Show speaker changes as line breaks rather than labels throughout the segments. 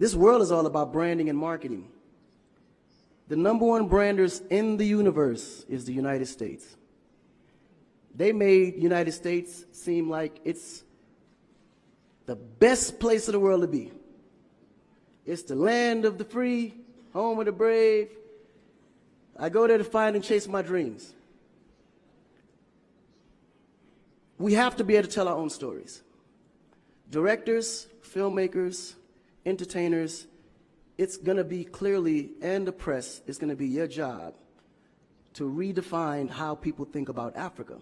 This world is all about branding and marketing. The #1 branders in the universe is the United States. They made the United States seem like it's the best place in the world to be. It's the land of the free, home of the brave. I go there to find and chase my dreams. We have to be able to tell our own stories. Directors, filmmakers, entertainers, it's going to be clearly, and the press, it's going to be your job to redefine how people think about Africa.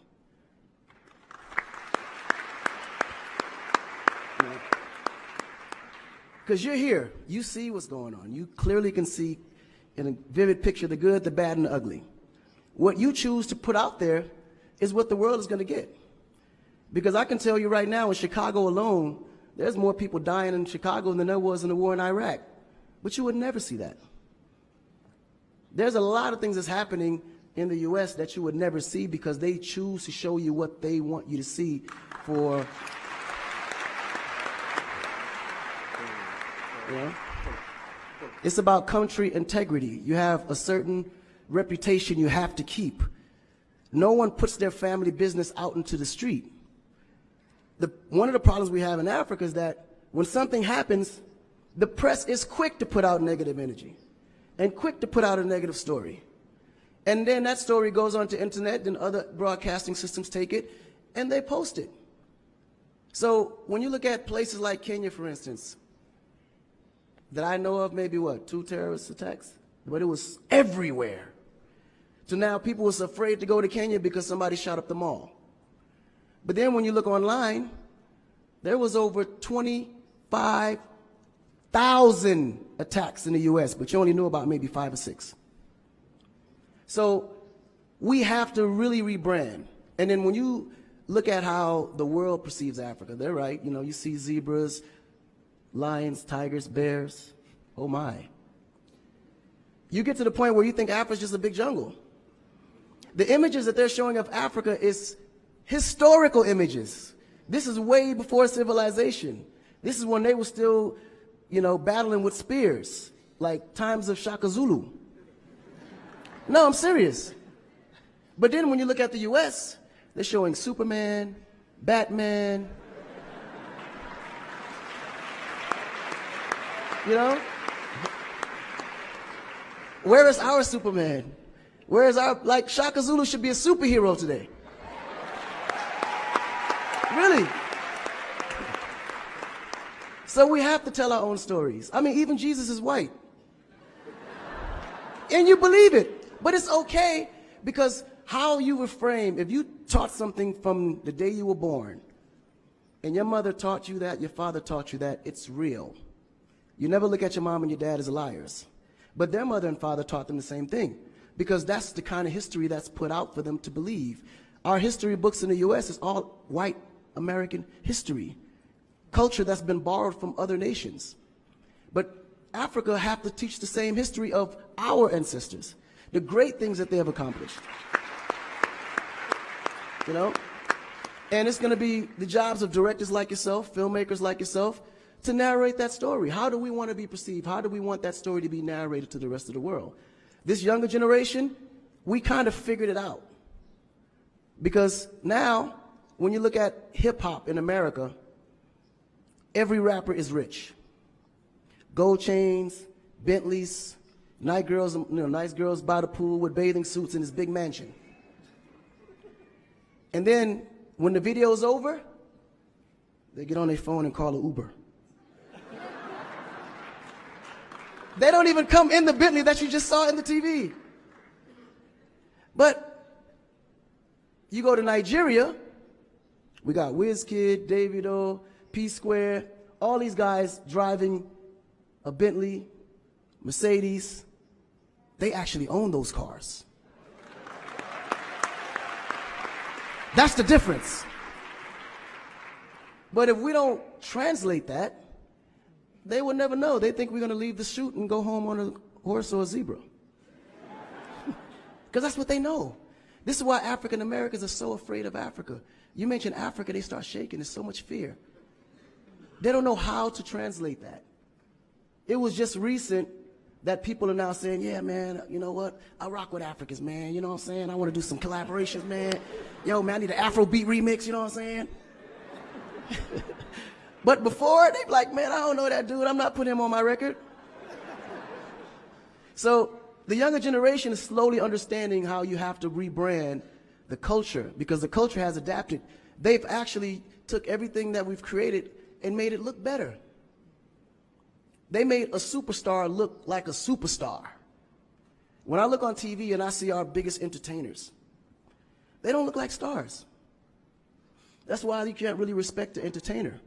Because you're here, you see what's going on. You clearly can see in a vivid picture the good, the bad, and the ugly. What you choose to put out there is what the world is going to get. Because I can tell you right now, in Chicago alone, there's more people dying in Chicago than there was in the war in Iraq. But you would never see that. There's a lot of things that's happening in the U.S. that you would never see because they choose to show you what they want you to see for. Yeah. It's about country integrity. You have a certain reputation you have to keep. No one puts their family business out into the street. One of the problems we have in Africa is that when something happens, the press is quick to put out negative energy and quick to put out a negative story. And then that story goes on to internet, and other broadcasting systems take it and they post it. So when you look at places like Kenya, for instance, that I know of, maybe 2 terrorist attacks, but it was everywhere. So now people was afraid to go to Kenya because somebody shot up the mall. But then when you look online, there was over 25,000 attacks in the U.S., but you only knew about maybe 5 or 6. So we have to really rebrand. And then when you look at how the world perceives Africa, they're right. You know, you see zebras, lions, tigers, bears. Oh my. You get to the point where you think Africa's just a big jungle. The images that they're showing of Africa is historical images. This is way before civilization. This is when they were still, battling with spears, like times of Shaka Zulu. No, I'm serious. But then when you look at the U.S., they're showing Superman, Batman, Where is our Superman? Where is Shaka Zulu should be a superhero today. Really. So we have to tell our own stories. I mean, even Jesus is white. And you believe it. But it's okay, because how you were framed, if you taught something from the day you were born, and your mother taught you that, your father taught you that, it's real. You never look at your mom and your dad as liars. But their mother and father taught them the same thing, because that's the kind of history that's put out for them to believe. Our history books in the U.S. is all white American history, culture that's been borrowed from other nations. But Africa have to teach the same history of our ancestors, the great things that they have accomplished. And it's going to be the jobs of directors like yourself, filmmakers like yourself, to narrate that story. How do we want to be perceived? How do we want that story to be narrated to the rest of the world? This younger generation, we kind of figured it out. Because now, when you look at hip-hop in America, every rapper is rich. Gold chains, Bentleys, nice girls by the pool with bathing suits in this big mansion. And then, when the video's over, they get on their phone and call an Uber. They don't even come in the Bentley that you just saw in the TV. But you go to Nigeria, we got Wizkid, Davido, P-Square, all these guys driving a Bentley, Mercedes. They actually own those cars. That's the difference. But if we don't translate that, they will never know. They think we're going to leave the shoot and go home on a horse or a zebra. Because that's what they know. This is why African Americans are so afraid of Africa. You mention Africa, they start shaking. There's so much fear. They don't know how to translate that. It was just recent that people are now saying, yeah, man, you know what? I rock with Africans, man. You know what I'm saying? I want to do some collaborations, man. Yo, man, I need an Afrobeat remix, you know what I'm saying? But before, they be like, man, I don't know that dude. I'm not putting him on my record. So the younger generation is slowly understanding how you have to rebrand the culture, because the culture has adapted. They've actually took everything that we've created and made it look better. They made a superstar look like a superstar. When I look on TV and I see our biggest entertainers, they don't look like stars. That's why you can't really respect the entertainer.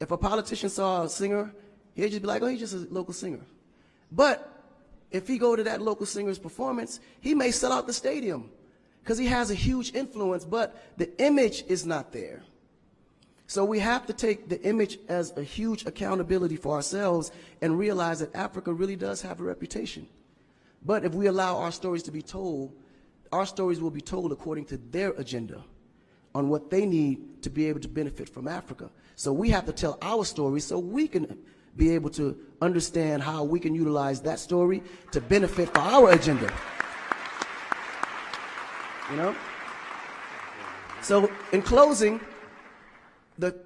If a politician saw a singer, he'd just be like, oh, he's just a local singer. But if he go to that local singer's performance, he may sell out the stadium because he has a huge influence, but the image is not there. So we have to take the image as a huge accountability for ourselves and realize that Africa really does have a reputation. But if we allow our stories to be told, our stories will be told according to their agenda on what they need to be able to benefit from Africa. So we have to tell our story so we can be able to understand how we can utilize that story to benefit for our agenda. You know? So in closing,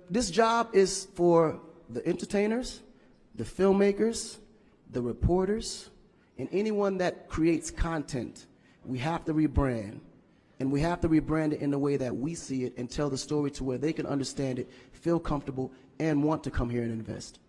this job is for the entertainers, the filmmakers, the reporters, and anyone that creates content. We have to rebrand. And we have to rebrand it in the way that we see it and tell the story to where they can understand it, feel comfortable, and want to come here and invest.